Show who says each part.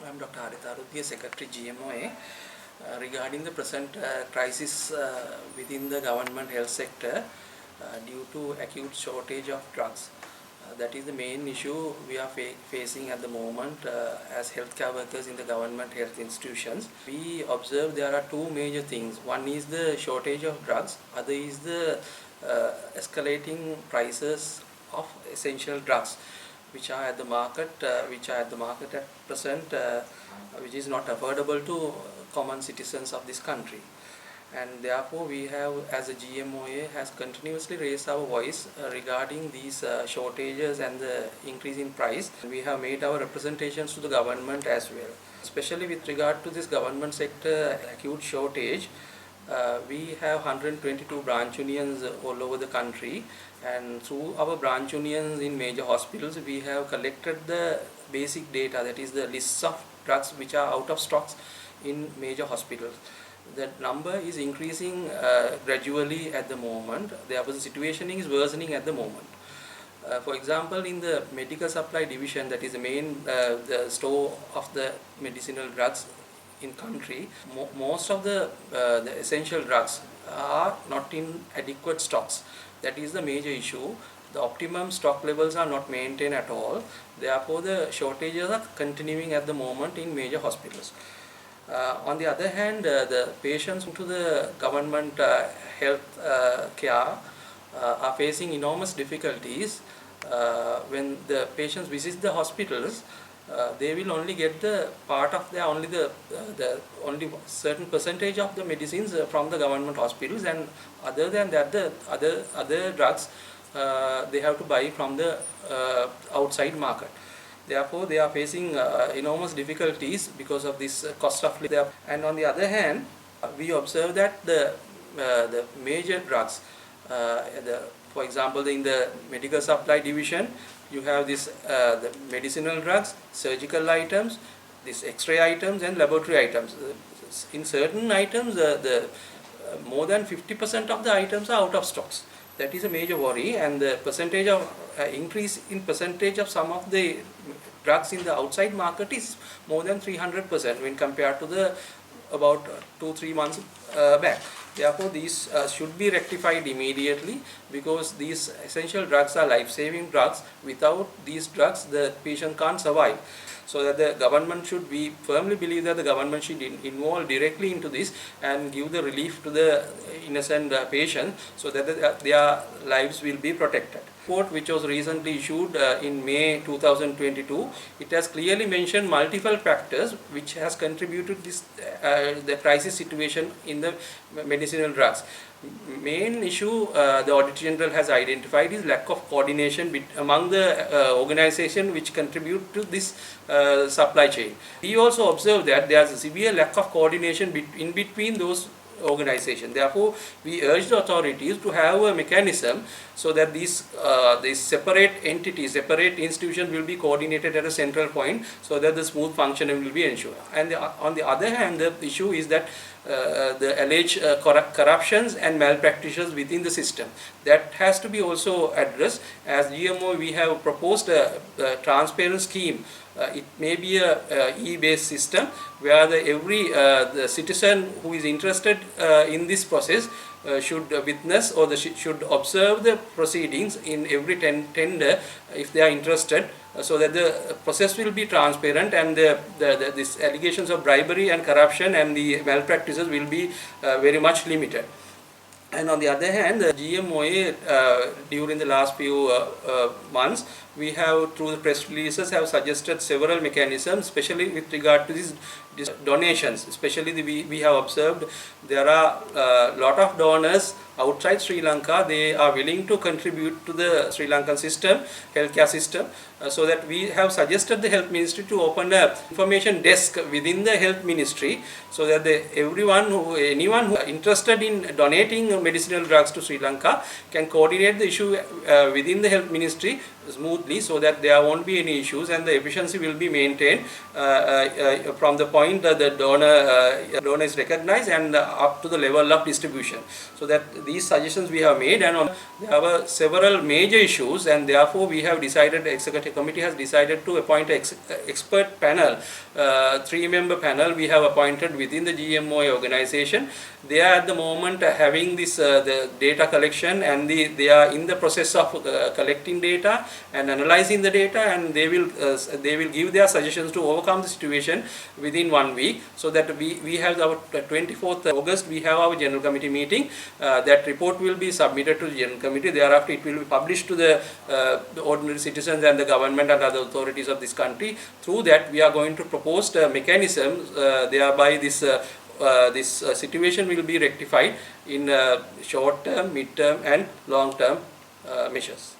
Speaker 1: I am Dr Haritha Aluthge, Secretary GMOA. Regarding the present crisis within the government health sector due to acute shortage of drugs. That is the main issue we are facing at the moment as healthcare workers in the government health institutions. We observe there are two major things. One is the shortage of drugs, other is the escalating prices of essential drugs which are at the market at present, which is not affordable to common citizens of this country. And therefore we have, as a GMOA, has continuously raised our voice regarding these shortages and the increase in price. We have made our representations to the government as well, especially with regard to this government sector acute shortage. We have 122 branch unions all over the country, and through our branch unions in major hospitals we have collected the basic data, that is the lists of drugs which are out of stocks in major hospitals. That number is increasing gradually at the moment. The situation is worsening at the moment. For example, in the medical supply division, that is the main the store of the medicinal drugs in country, most of the essential drugs are not in adequate stocks. That is the major issue. The optimum stock levels are not maintained at all. Therefore, the shortages are continuing at the moment in major hospitals. On the other hand, the patients to the government health care are facing enormous difficulties. When the patients visit the hospitals, they will only get the part of the only certain percentage of the medicines from the government hospitals, and other than that the other drugs they have to buy from the outside market. Therefore, they are facing enormous difficulties because of this cost of living. And on the other hand, we observe that the major drugs, for example, in the medical supply division, you have this the medicinal drugs, surgical items, these X-ray items, and laboratory items. In certain items, the more than 50% of the items are out of stocks. That is a major worry, and the percentage of increase in percentage of some of the drugs in the outside market is more than 300% when compared to the about 2-3 months back. Therefore, these should be rectified immediately, because these essential drugs are life-saving drugs. Without these drugs, the patient can't survive. So that the government should, we firmly believe that the government should involve directly into this and give the relief to the innocent patient, so that their lives will be protected. Report which was recently issued in May 2022, it has clearly mentioned multiple factors which has contributed this the crisis situation in the medicinal drugs. Main issue the Auditor General has identified is lack of coordination among the organization which contribute to this supply chain. He also observed that there is a severe lack of coordination in between those organization. Therefore, we urge the authorities to have a mechanism so that these separate entities, separate institutions will be coordinated at a central point, so that the smooth functioning will be ensured. And on the other hand, the issue is that the alleged corruptions and malpractices within the system, that has to be also addressed. As GMO, we have proposed a transparent scheme. It may be a e-based system where every the citizen who is interested in this process should witness or should observe the proceedings in every tender if they are interested, so that the process will be transparent, and these allegations of bribery and corruption and the malpractices will be very much limited. And on the other hand, the GMOA during the last few months, we have, through the press releases, have suggested several mechanisms, especially with regard to these donations. Especially we have observed there are a lot of donors outside Sri Lanka. They are willing to contribute to the Sri Lankan system, healthcare system, so that we have suggested the health ministry to open a information desk within the health ministry, so that anyone who is interested in donating medicinal drugs to Sri Lanka can coordinate the issue within the health ministry smoothly, so that there won't be any issues and the efficiency will be maintained from the point that the donor is recognized and up to the level of distribution. So that these suggestions we have made, and there were several major issues, and therefore we have decided, the executive committee has decided to appoint an expert panel, 3-member panel we have appointed within the GMOA organization. They are at the moment having this the data collection, and they are in the process of collecting data and analyzing the data, and they will give their suggestions to overcome the situation within 1 week. So that we have our 24th August we have our general committee meeting. That report will be submitted to the general committee. Thereafter it will be published to the ordinary citizens and the government and other authorities of this country. Through that we are going to propose a mechanism thereby this situation will be rectified in short term, mid term and long term measures.